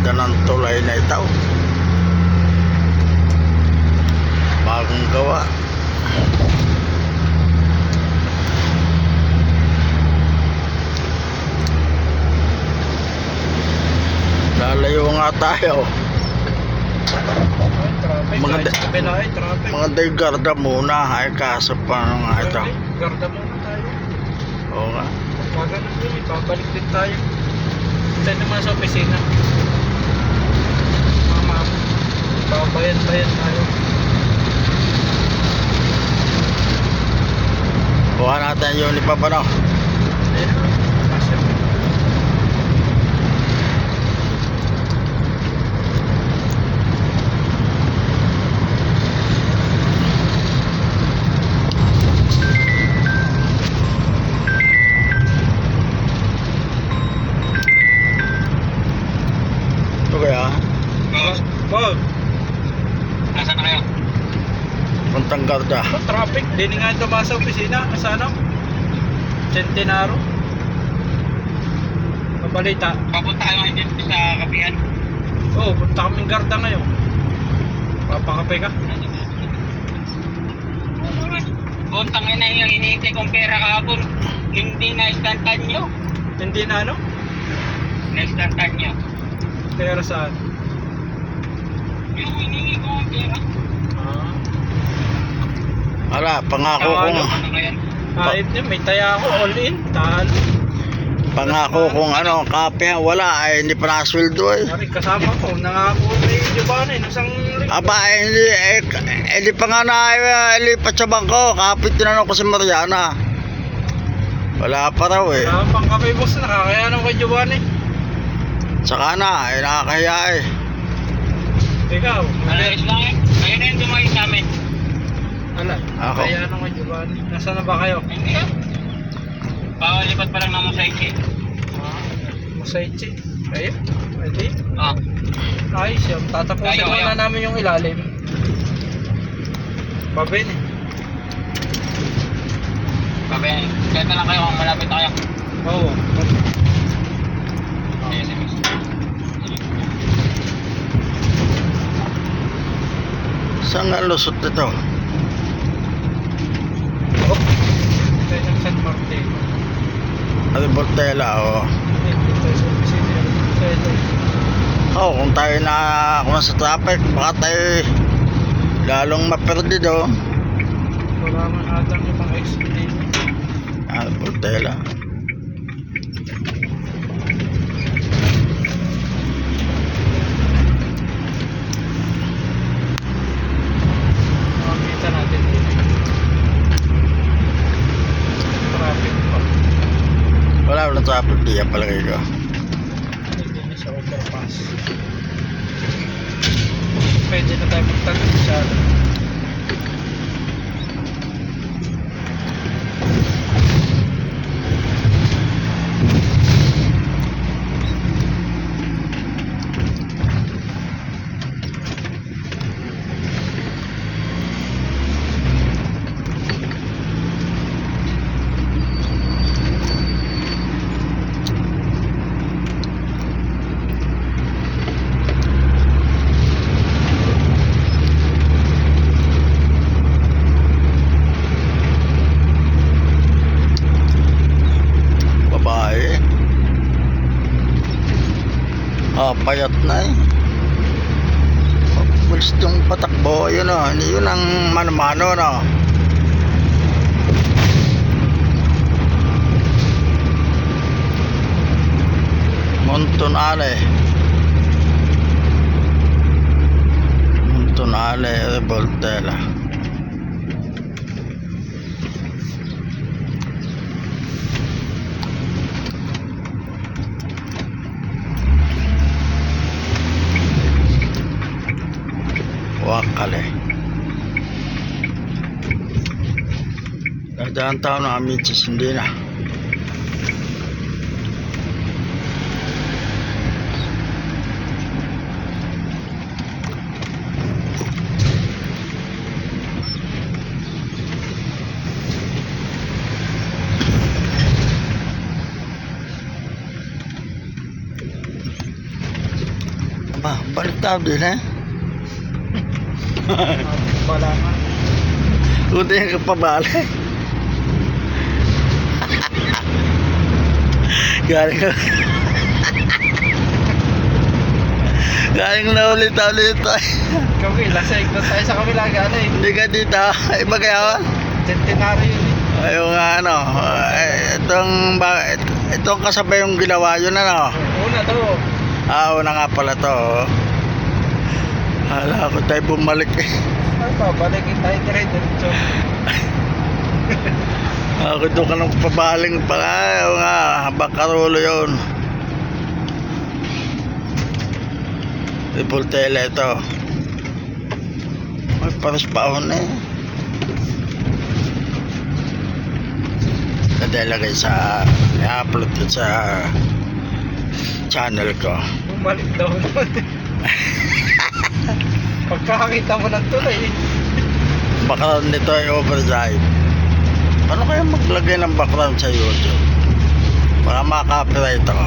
ganda ng tulay na ito. Bagong gawa. Lalayo nga tayo. Mga garda muna. Ay kaso pa nga ito. Garda muna tayo. Oo nga. Pag ganun din, babalik din tayo. Tayo naman sa opisina. Mama, babayan-bayan tayo. Kuha natin yung uniform pa, no? Ayun, kasi Ito kaya? Bob, nasaan na kayo? Puntang garda. Traffic, hindi nga ito sa opisina. Sa ano? Centenaro. Mabalita. Papunta kayo ngayon dito sa kapihan? Oo, punta kaming garda ngayon. Papakape ka? Buntang ina yung iniintay kong pera kahapon. Hindi na-istantan nyo. Hindi na ano? Na-istantan nyo. Pera saan? Yung hiningi ko ang pera. Ah. Ala, pangako kong Ano ngayon? Kahit niya, may taya ako all in. Talo. pangako kung ano, kape, wala ay hindi pa nasweldo eh. Sorry, kasama ko. Nangako kay Giovanni. Nasang linggo. Aba, hindi pa nga na ilipat sa bangko. Kapit tinanong ko si Mariana. Wala pa raw eh. Wala pang kape boss. Nakakaya nung kay Giovanni. Saka na, nakakaya eh. Ikaw. Alayos lang eh. Kayo na yung dumayo sa amin. Ala. Ako. Nakakaya nung kay Giovanni. Nasaan na ba kayo? Hindi ah. Pawalipat pa lang naman sa iki. Masaichi. Ayun. Pwede. Ah. Ayos yun. Tatapusin Ayaw, muna ayaw. namin yung ilalim. Babin eh. Sabi, kaya na lang kayo kung malapit na kayo. Oo. Sige, sige. Saan nga lusot nito? Oh. Tayo ng San Martin. Ano Portela o? Hindi tayo sa opisina. Tayo. Kung tayo na kung sa traffic, baka tayo lalong maperdido. Wala man atang yung mga expedite. Ano Portela? Makikita natin dito. Traffic pa. Wala traffic diya palagay ko. Hindi na sa overpass. Pwede na tayo magtagod sa Babae. Payat na eh. Pulis yung patakbo, yun o. Yun ang mano-mano no. Montonale. Montonale, Revoltela. Wakale. Dadaan taon na amitis, hindi na. Aba, balik tayo din eh. Wala nga. Buti yung kapabalik. Galing na. Galing na ulit. Kabila, sa ikot tayo sa kabila gano'n Hindi ka dito. Iba kaya? Centenary yun eh. Ayun nga ano. Itong kasabay yung ginawa yun ano. Una to. Una nga pala to. Hala ko tayo bumalik eh. Ay, babalikin tayo diretso. Ako doon ka nang pabaling pa nga. Ayun nga. Bakarulo yun. Ipultela ito. Ay, paras paon eh. Nadalagay sa i-upload ko sa channel ko. Bumalik daw naman. Pagkakakita mo ng tulay eh. Background nito ay overdrive. Paano kaya maglagay ng background sa YouTube? Baka maka-copyright ako.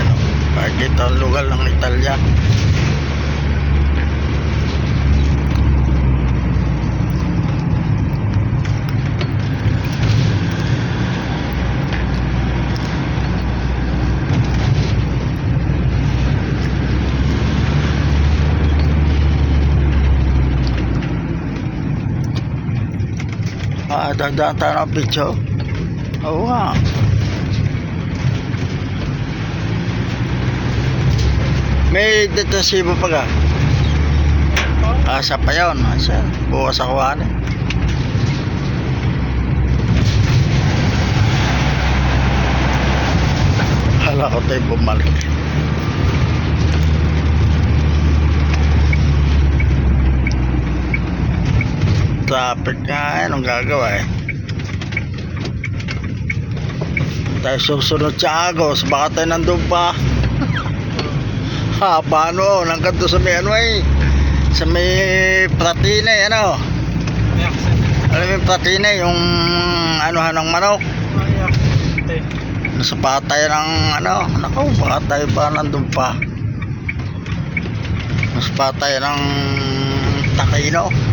Ano? Bakit ang lugar ng Italia? Dadaan tayo ng picture. Oo nga. May detesibo pa ka. Asa pa yun. Asa. Bukas ako ano. Hala ko tayo bumalik. Traffic nga, anong gagawa eh. Tayo susunod sa Agos, baka tayo nandun pa. Haba ano, nangkat doon sa may ano eh. Sa may Pratina eh, ano. May accent. Alam mo yung Pratina yung anuhan ng manok. May accent eh. Nasa patay ng ano, nakaw, baka tayo pa nandun pa. Nasa patay ng Takino.